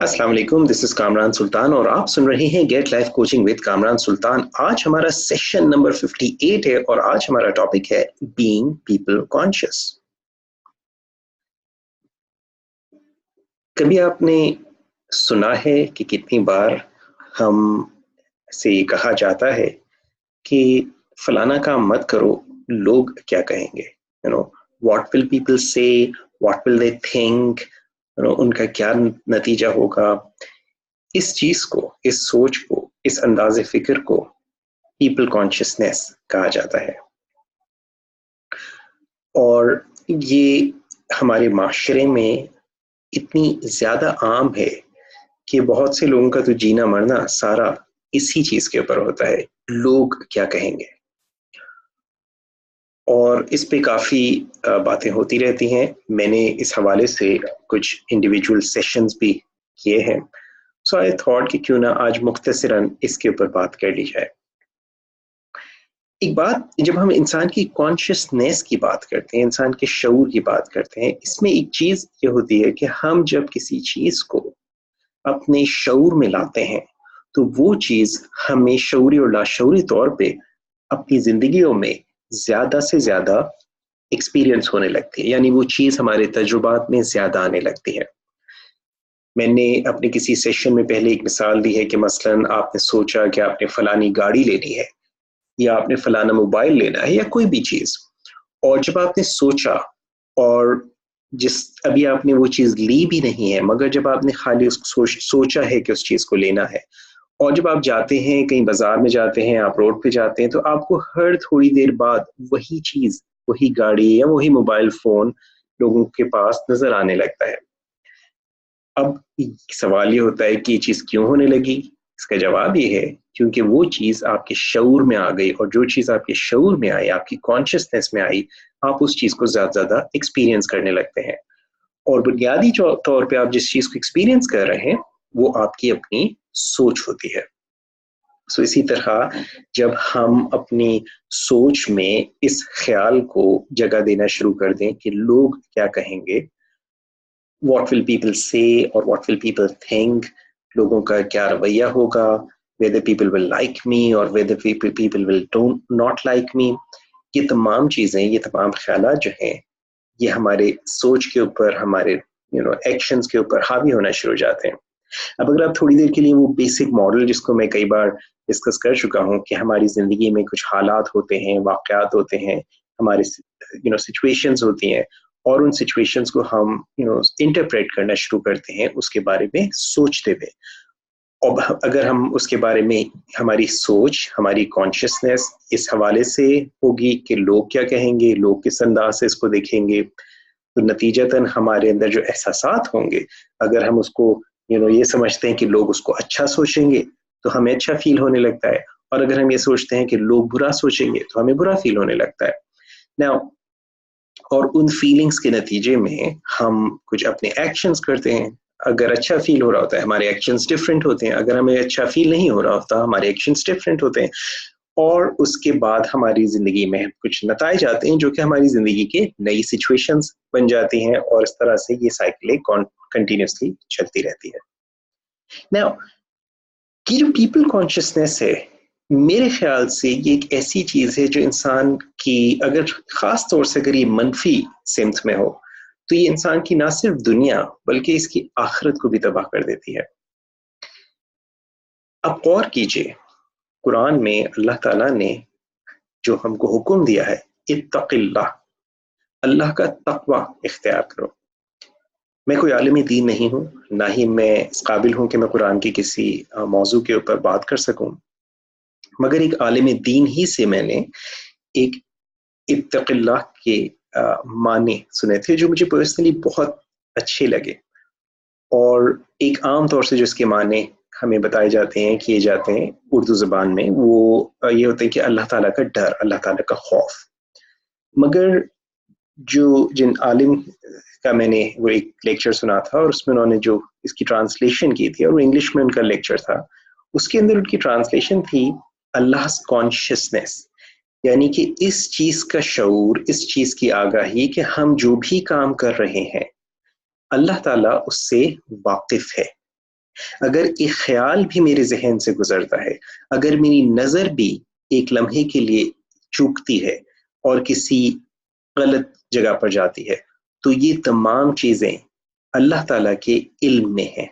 अस्सलाम वालेकुम, this is Kamran सुल्तान और आप सुन रहे हैं get life coaching with Kamran Sultan. आज हमारा सेशन नंबर 58 है और आज हमारा टॉपिक है बीइंग पीपल कॉन्शियस। कभी आपने सुना है कि कितनी बार हम से कहा जाता है कि फलाना काम मत करो, लोग क्या कहेंगे, व्हाट विल पीपल से, व्हाट विल दे थिंक, उनका क्या नतीजा होगा। इस चीज को, इस सोच को, इस अंदाजे फिक्र को पीपल कॉन्शियसनेस कहा जाता है। और ये हमारे माशरे में इतनी ज्यादा आम है कि बहुत से लोगों का तो जीना मरना सारा इसी चीज के ऊपर होता है, लोग क्या कहेंगे। और इस पे काफी बातें होती रहती हैं। मैंने इस हवाले से कुछ इंडिविजुअल सेशंस भी किए हैं, सो आई थॉट कि क्यों ना आज मुख्तसरन इसके ऊपर बात कर ली जाए। एक बात, जब हम इंसान की कॉन्शियसनेस की बात करते हैं, इंसान के शऊर की बात करते हैं, इसमें एक चीज ये होती है कि हम जब किसी चीज को अपने शऊर में लाते हैं तो वो चीज हमें शऊरी और लाशऊरी तौर पे अपनी जिंदगियों में ज्यादा से ज्यादा एक्सपीरियंस होने लगती है, यानी वो चीज हमारे तजुर्बात में ज्यादा आने लगती है। मैंने अपने किसी सेशन में पहले एक मिसाल दी है कि मसलन आपने सोचा कि आपने फलानी गाड़ी लेनी है या आपने फलाना मोबाइल लेना है या कोई भी चीज, और जब आपने सोचा और जिस अभी आपने वो चीज ली भी नहीं है, मगर जब आपने खाली उसको सोचा है कि उस चीज को लेना है, और जब आप जाते हैं कहीं बाजार में जाते हैं, आप रोड पे जाते हैं, तो आपको हर थोड़ी देर बाद वही चीज, वही गाड़ी या वही मोबाइल फोन लोगों के पास नजर आने लगता है। अब सवाल ये होता है कि ये चीज क्यों होने लगी। इसका जवाब ये है क्योंकि वो चीज आपके शऊर में आ गई, और जो चीज आपके शऊर में आई, आपकी कॉन्शियसनेस में आई, आप उस चीज को ज्यादा एक्सपीरियंस करने लगते हैं। और बुनियादी तौर पे आप जिस चीज को एक्सपीरियंस कर रहे हैं वो आपकी अपनी सोच होती है। सो इसी तरह जब हम अपनी सोच में इस ख्याल को जगह देना शुरू कर दें कि लोग क्या कहेंगे, what will people say और what will people think, लोगों का क्या रवैया होगा, whether people will like me और whether people will not like me, ये तमाम चीजें, ये तमाम ख्यालात जो हैं, ये हमारे सोच के ऊपर, हमारे एक्शंस के ऊपर हावी होना शुरू हो जाते हैं। अब अगर आप थोड़ी देर के लिए वो बेसिक मॉडल जिसको मैं कई बार डिस्कस कर चुका हूँ कि हमारी जिंदगी में कुछ हालात होते हैं, वाकयात होते हैं, हमारे सिचुएशंस होती हैं, और उन सिचुएशंस को हम इंटरप्रेट करना शुरू करते हैं उसके बारे में सोचते हुए। और अगर हम उसके बारे में, हमारी सोच, हमारी कॉन्शियसनेस इस हवाले से होगी कि लोग क्या कहेंगे, लोग किस अंदाज से इसको देखेंगे, तो नतीजतन हमारे अंदर जो एहसासात होंगे, अगर हम उसको ये समझते हैं कि लोग उसको अच्छा सोचेंगे तो हमें अच्छा फील होने लगता है, और अगर हम ये सोचते हैं कि लोग बुरा सोचेंगे तो हमें बुरा फील होने लगता है। नाउ, और उन फीलिंग्स के नतीजे में हम कुछ अपने एक्शंस करते हैं। अगर अच्छा फील हो रहा होता है हमारे एक्शंस डिफरेंट होते हैं, अगर हमें अच्छा फील नहीं हो रहा होता हमारे एक्शंस डिफरेंट होते हैं, और उसके बाद हमारी जिंदगी में कुछ नताइज आते हैं जो कि हमारी जिंदगी के नई सिचुएशंस बन जाती हैं, और इस तरह से ये साइकिल कंटिन्यूसली चलती रहती है। नाउ, ये जो पीपल कॉन्शियसनेस है, मेरे ख्याल से ये एक ऐसी चीज है जो इंसान की, अगर खास तौर से अगर ये मनफी सिमत में हो, तो ये इंसान की ना सिर्फ दुनिया बल्कि इसकी आखिरत को भी तबाह कर देती है। अब गौर कीजिए, कुरान में अल्लाह ताला ने जो हमको हुक्म दिया है, इत्तक़िल्लाह, अल्लाह का तक़वा इख्तियार करो। मैं कोई आलिम दीन नहीं हूँ, ना ही मैं इस काबिल हूँ कि मैं कुरान की किसी मौजू के ऊपर बात कर सकूं, मगर एक आलिम दीन ही से मैंने एक इत्तक़िल्लाह के माने सुने थे जो मुझे पर्सनली बहुत अच्छे लगे। और एक आम तौर से जो इसके माने हमें बताए जाते हैं, किए जाते हैं उर्दू ज़बान में, वो ये होते हैं कि अल्लाह ताला का डर, अल्लाह ताला का खौफ। मगर जिन आलिम का मैंने वो एक लेक्चर सुना था और उसमें उन्होंने जो इसकी ट्रांसलेशन की थी, और वो इंग्लिश में उनका लेक्चर था, उसके अंदर उनकी ट्रांसलेशन थी अल्लाह कॉन्शियसनेस, यानी कि इस चीज का शऊर, इस चीज की आगाही कि हम जो भी काम कर रहे हैं अल्लाह ताला उससे वाकिफ है, اگر ایک خیال بھی میرے ذہن سے گزرتا ہے، اگر میری نظر بھی ایک لمحے کے لیے چوکتی ہے اور کسی غلط جگہ پر جاتی ہے، تو یہ تمام چیزیں اللہ تعالیٰ کے علم میں ہیں۔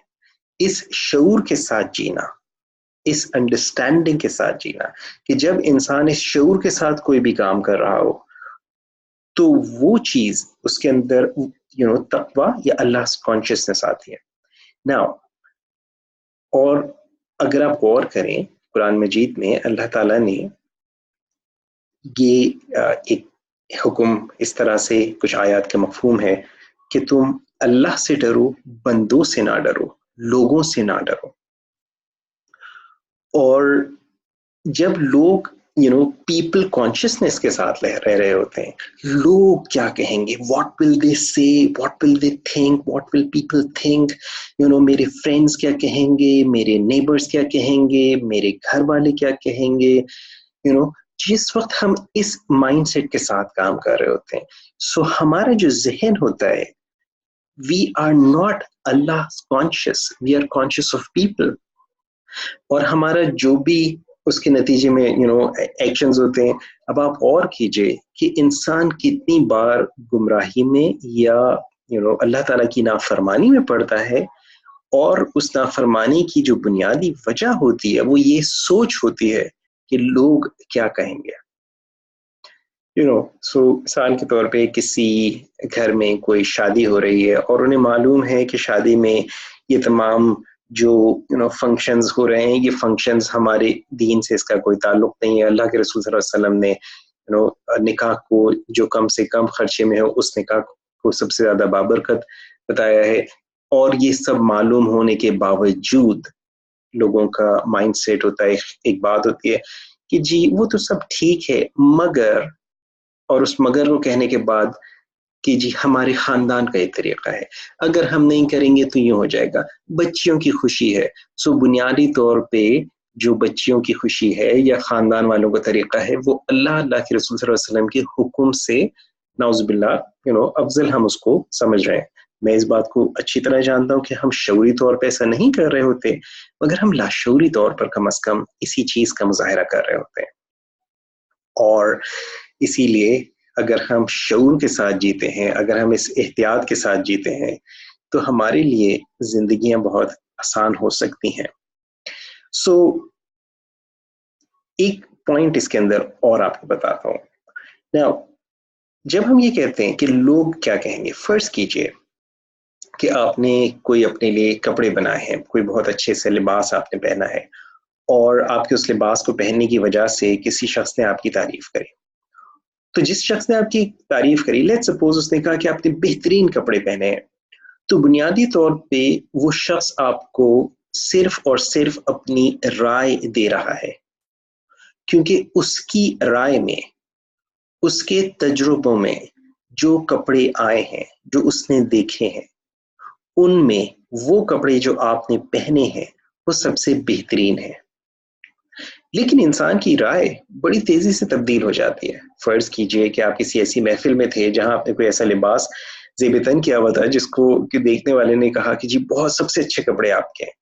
اس شعور کے ساتھ جینا، اس انڈرسٹینڈنگ کے ساتھ جینا کہ جب انسان اس شعور کے ساتھ کوئی بھی کام کر رہا ہو تو وہ چیز اس کے اندر تقویٰ یا اللہ کانشیسنس آتی ہے۔ Now اور اگر آپ غور کریں قرآن مجید میں اللہ تعالیٰ نے یہ ایک حکم اس طرح سے کچھ آیات کا مفہوم ہے کہ تم اللہ سے ڈرو، بندوں سے نہ ڈرو، لوگوں سے نہ ڈرو۔ اور جب لوگ پیپل کانشیسنس کے ساتھ رہ رہے ہوتے ہیں، لوگ کیا کہیں گے، واٹ ول دے سے، what will they think, what will people think, میرے فرینڈس کیا کہیں گے، میرے نیبرس کیا کہیں گے، میرے گھر والے کیا کہیں گے، جس وقت ہم اس مائنڈ سیٹ کے ساتھ کام کر رہے ہوتے ہیں، سو ہمارا جو ذہن ہوتا ہے، we are not Allah conscious, we are conscious of people. اور ہمارا جو بھی اس کے نتیجے میں ایکشنز ہوتے ہیں، اب آپ غور کیجئے کہ انسان کتنی بار گمراہی میں یا اللہ تعالیٰ کی نافرمانی میں پڑتا ہے، اور اس نافرمانی کی جو بنیادی وجہ ہوتی ہے وہ یہ سوچ ہوتی ہے کہ لوگ کیا کہیں گے۔ سو مثال کے طور پہ کسی گھر میں کوئی شادی ہو رہی ہے اور انہیں معلوم ہے کہ شادی میں یہ تمام جو فنکشنز ہو رہے ہیں، یہ فنکشنز ہمارے دین سے اس کا کوئی تعلق نہیں ہے۔ اللہ کے رسول صلی اللہ علیہ وسلم نے نکاح کو جو کم سے کم خرچے میں ہو اس نکاح کو سب سے زیادہ بابرکت بتایا ہے، اور یہ سب معلوم ہونے کے باوجود لوگوں کا مائنڈ سیٹ ہوتا ہے، ایک بات ہوتی ہے کہ جی وہ تو سب ٹھیک ہے مگر، اور اس مگر کو کہنے کے بعد کہ جی ہمارے خاندان کا ایک طریقہ ہے، اگر ہم نہیں کریں گے تو یوں ہو جائے گا، بچیوں کی خوشی ہے۔ سو بنیادی طور پہ جو بچیوں کی خوشی ہے یا خاندان والوں کا طریقہ ہے، وہ اللہ کے رسول صلی اللہ علیہ وسلم کے حکم سے نعوذ باللہ افضل ہم اس کو سمجھ رہے ہیں۔ میں اس بات کو اچھی طرح جانتا ہوں کہ ہم شعوری طور پہ ایسا نہیں کر رہے ہوتے، مگر ہم لاشعوری طور پر کم از کم اسی چیز کا مظاہرہ کر رہے ہوتے ہیں۔ اور اسی لیے اگر ہم شعور کے ساتھ جیتے ہیں، اگر ہم اس احتیاط کے ساتھ جیتے ہیں، تو ہمارے لیے زندگیاں بہت آسان ہو سکتی ہیں۔ سو ایک پوائنٹ اس کے اندر اور آپ کو بتاتا ہوں۔ Now, جب ہم یہ کہتے ہیں کہ لوگ کیا کہیں گے، فرض کیجئے کہ آپ نے کوئی اپنے لیے کپڑے بنائے ہیں، کوئی بہت اچھے سے لباس آپ نے پہنا ہے، اور آپ کے اس لباس کو پہننے کی وجہ سے کسی شخص نے آپ کی تعریف کری۔ تو جس شخص نے آپ کی تعریف کری، لیٹ سپوز اس نے کہا کہ آپ نے بہترین کپڑے پہنے ہیں، تو بنیادی طور پہ وہ شخص آپ کو صرف اور صرف اپنی رائے دے رہا ہے، کیونکہ اس کی رائے میں، اس کے تجربوں میں جو کپڑے آئے ہیں، جو اس نے دیکھے ہیں، ان میں وہ کپڑے جو آپ نے پہنے ہیں وہ سب سے بہترین ہیں۔ لیکن انسان کی رائے بڑی تیزی سے تبدیل ہو جاتی ہے۔ فرض کیجئے کہ آپ کسی ایسی محفل میں تھے جہاں آپ نے کوئی ایسا لباس زیب تن کیا ہوا تھا جس کو کہ دیکھنے والے نے کہا کہ جی بہت سب سے اچھے کپڑے آپ کے ہیں،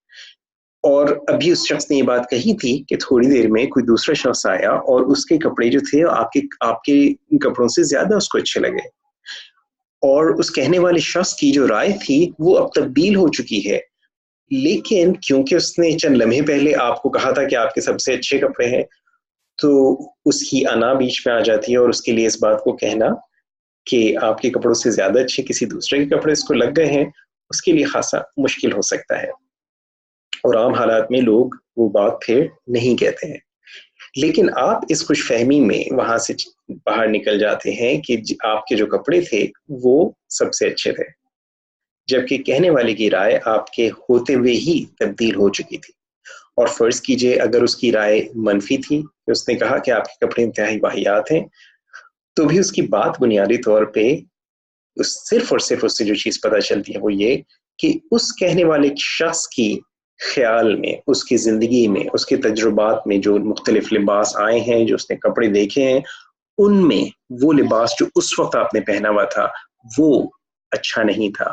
اور ابھی اس شخص نے یہ بات کہی تھی کہ تھوڑی دیر میں کوئی دوسرا شخص آیا اور اس کے کپڑے جو تھے آپ کے کپڑوں سے زیادہ اس کو اچھے لگے، اور اس کہنے والے شخص کی جو رائے تھی وہ اب تبدیل ہو چکی ہے، لیکن کیونکہ اس نے چند لمحے پہلے آپ کو کہا تھا کہ آپ کے سب سے اچھے کپڑے ہیں، تو اس کی انا بیچ میں آ جاتی ہے، اور اس کے لیے اس بات کو کہنا کہ آپ کے کپڑوں سے زیادہ اچھے کسی دوسرے کے کپڑے اس کو لگ گئے ہیں، اس کے لیے خاصا مشکل ہو سکتا ہے، اور عام حالات میں لوگ وہ بات پھر نہیں کہتے ہیں۔ لیکن آپ اس خوش فہمی میں وہاں سے باہر نکل جاتے ہیں کہ آپ کے جو کپڑے تھے وہ سب سے اچھے تھے، جبکہ کہنے والے کی رائے آپ کے ہوتے ہوئے ہی تبدیل ہو چکی تھی۔ اور فرض کیجئے اگر اس کی رائے منفی تھی کہ اس نے کہا کہ آپ کے کپڑے انتہائی واہیات ہیں، تو بھی اس کی بات بنیادی طور پہ صرف اور صرف اس سے جو چیز پتہ چلتی ہے وہ یہ کہ اس کہنے والے شخص کی خیال میں، اس کی زندگی میں، اس کے تجربات میں جو مختلف لباس آئے ہیں، جو اس نے کپڑے دیکھے ہیں، ان میں وہ لباس جو اس وقت آپ نے پہنا ہوا تھا وہ اچھا نہیں تھا۔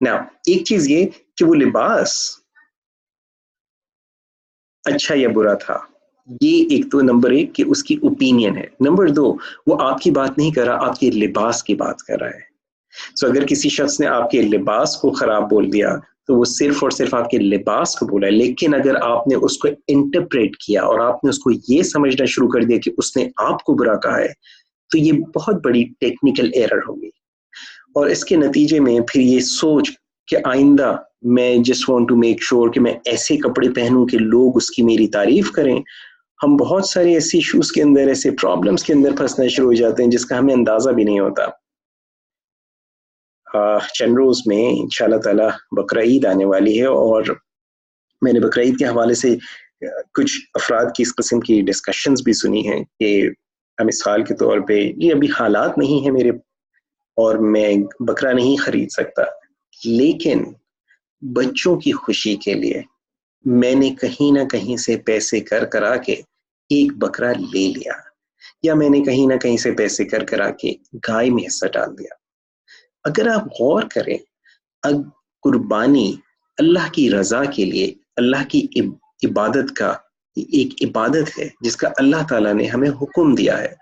ना एक चीज ये कि वो लिबास अच्छा या बुरा था, ये एक तो नंबर एक कि उसकी ओपिनियन है। नंबर दो, वो आपकी बात नहीं कर रहा, आपके लिबास की बात कर रहा है। सो अगर किसी शख्स ने आपके लिबास को खराब बोल दिया तो वो सिर्फ और सिर्फ आपके लिबास को बोला है, लेकिन अगर आपने उसको इंटरप्रेट किया और आपने उसको ये समझना शुरू कर दिया कि उसने आपको बुरा कहा है, तो ये बहुत बड़ी टेक्निकल एरर होगी। और इसके नतीजे में फिर ये सोच कि आइंदा मैं just want to make sure कि मैं ऐसे कपड़े पहनूं कि लोग उसकी मेरी तारीफ करें, हम बहुत सारे ऐसे इश्यूज के अंदर, ऐसे प्रॉब्लम्स के अंदर फंसना शुरू हो जाते हैं जिसका हमें अंदाजा भी नहीं होता। चंद रोज में इंशाल्लाह ताला बकरा ईद आने वाली है, और मैंने बकरा ईद के हवाले से कुछ अफराद की इस किस्म की डिस्कशंस भी सुनी हैं कि मिसाल के तौर पे ये अभी हालात नहीं है मेरे और मैं बकरा नहीं खरीद सकता, लेकिन बच्चों की खुशी के लिए मैंने कहीं ना कहीं से पैसे कर करा के एक बकरा ले लिया, या मैंने कहीं ना कहीं से पैसे कर करा के गाय में हिस्सा डाल दिया। अगर आप गौर करें, कुर्बानी अल्लाह की रजा के लिए, अल्लाह की इबादत का एक इबादत है जिसका अल्लाह ताला ने हमें हुक्म दिया है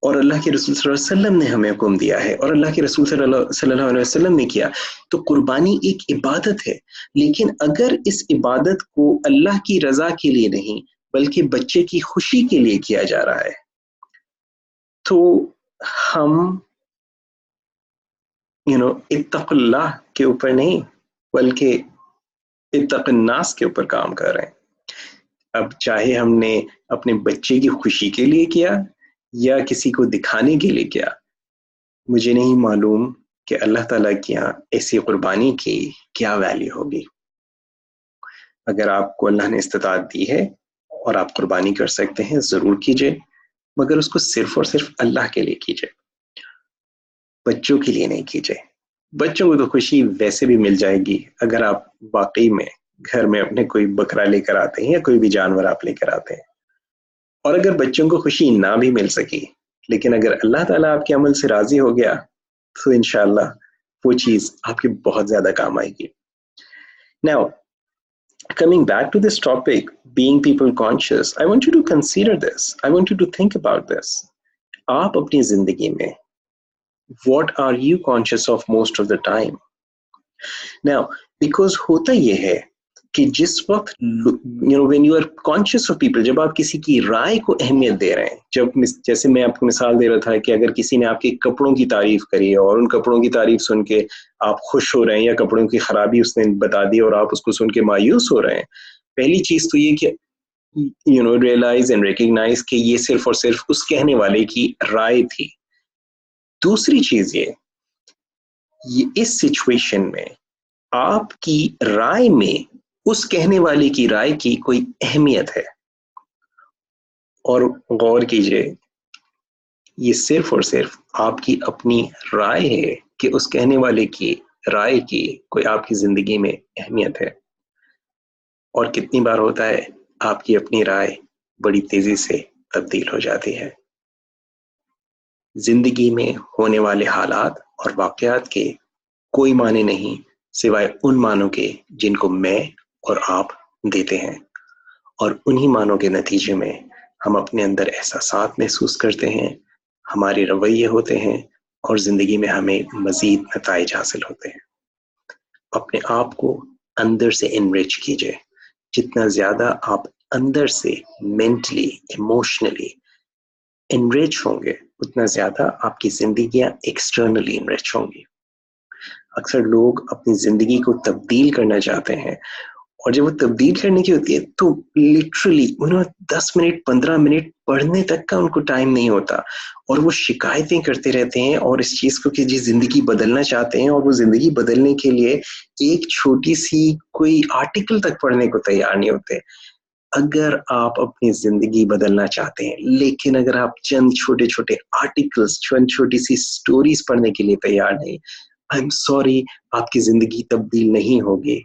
और अल्लाह के रसूल सल्लल्लाहु अलैहि वसल्लम ने हमें हुक्म दिया है और अल्लाह के रसूल सल्लल्लाहु अलैहि वसल्लम ने किया। तो कुर्बानी एक इबादत है, लेकिन अगर इस इबादत को अल्लाह की रजा के लिए नहीं बल्कि बच्चे की खुशी के लिए किया जा रहा है, तो हम इत्तक़ुल्लाह के ऊपर नहीं बल्कि इत्तक़न्नास के ऊपर काम कर रहे हैं। अब चाहे हमने अपने बच्चे की खुशी के लिए किया या किसी को दिखाने के लिए किया, मुझे नहीं मालूम कि अल्लाह ताला के यहाँ ऐसी कुर्बानी की क्या वैल्यू होगी। अगर आपको अल्लाह ने इस्तिताअत दी है और आप कुर्बानी कर सकते हैं, जरूर कीजिए, मगर उसको सिर्फ और सिर्फ अल्लाह के लिए कीजिए, बच्चों के लिए नहीं कीजिए। बच्चों को तो खुशी वैसे भी मिल जाएगी अगर आप वाकई में घर में अपने कोई बकरा लेकर आते हैं या कोई भी जानवर आप लेकर आते हैं। और अगर बच्चों को खुशी ना भी मिल सकी, लेकिन अगर अल्लाह ताला आपके अमल से राजी हो गया, तो इंशाल्लाह वो चीज आपके बहुत ज्यादा काम आएगी। Now, coming back to this topic, being people conscious, I want you to consider this. I want you to think about this. आप अपनी जिंदगी में what are you conscious of most of the time? Now, because होता ये है कि जिस वक्त when you are conscious of people, जब आप किसी की राय को अहमियत दे रहे हैं, जब जैसे मैं आपको मिसाल दे रहा था कि अगर किसी ने आपके कपड़ों की तारीफ करी है और उन कपड़ों की तारीफ सुन के आप खुश हो रहे हैं, या कपड़ों की खराबी उसने बता दी और आप उसको सुन के मायूस हो रहे हैं, पहली चीज तो ये कि रियलाइज एंड रिकग्नाइज कि ये सिर्फ और सिर्फ उस कहने वाले की राय थी। दूसरी चीज ये इस सिचुएशन में आपकी राय में उस कहने वाले की राय की कोई अहमियत है। और गौर कीजिए, ये सिर्फ और सिर्फ आपकी अपनी राय है कि उस कहने वाले की राय की कोई आपकी जिंदगी में अहमियत है। और कितनी बार होता है आपकी अपनी राय बड़ी तेजी से तब्दील हो जाती है। जिंदगी में होने वाले हालात और वाकयात के कोई माने नहीं सिवाय उन मानों के जिनको मैं और आप देते हैं, और उन्हीं मानों के नतीजे में हम अपने अंदर एहसासात महसूस करते हैं, हमारे रवैये होते हैं और जिंदगी में हमें मजीद नताइज हासिल होते हैं। अपने आप को अंदर से एनरिच कीजिए। जितना ज्यादा आप अंदर से मेंटली इमोशनली एनरिच होंगे, उतना ज्यादा आपकी जिंदगियां एक्सटर्नली एनरिच होंगी। अक्सर लोग अपनी जिंदगी को तब्दील करना चाहते हैं, और जब वो तब्दील करने की होती है तो लिटरली 10 मिनट 15 मिनट पढ़ने तक का उनको टाइम नहीं होता, और वो शिकायतें करते रहते हैं और इस चीज को कि जी जिंदगी बदलना चाहते हैं, और वो जिंदगी बदलने के लिए एक छोटी सी कोई आर्टिकल तक पढ़ने को तैयार नहीं होते। अगर आप अपनी जिंदगी बदलना चाहते हैं, लेकिन अगर आप चंद छोटे छोटे आर्टिकल्स, चंद छोटी सी स्टोरीज पढ़ने के लिए तैयार नहीं, आई एम सॉरी, आपकी जिंदगी तब्दील नहीं होगी।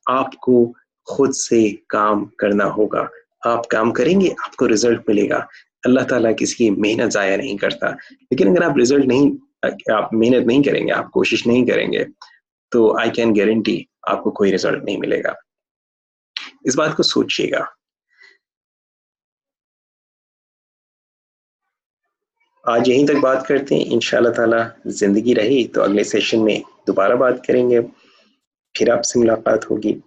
आपको खुद से काम करना होगा। आप काम करेंगे, आपको रिजल्ट मिलेगा। अल्लाह ताला किसी की मेहनत जाया नहीं करता, लेकिन अगर आप रिजल्ट नहीं آپ محنت نہیں کریں گے, آپ کوشش نہیں کریں گے, تو آئی کین گارنٹی آپ کو کوئی رزلٹ نہیں ملے گا. اس بات کو سوچیے گا. آج یہیں تک بات کرتے ہیں. ان شاء اللہ تعالیٰ زندگی رہی تو اگلے سیشن میں دوبارہ بات کریں گے, پھر آپ سے ملاقات ہوگی.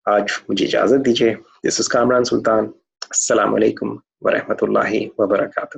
آج مجھے اجازت دیجیے. دس از کامران سلطان. السلام علیکم ورحمۃ اللہ وبرکاتہ.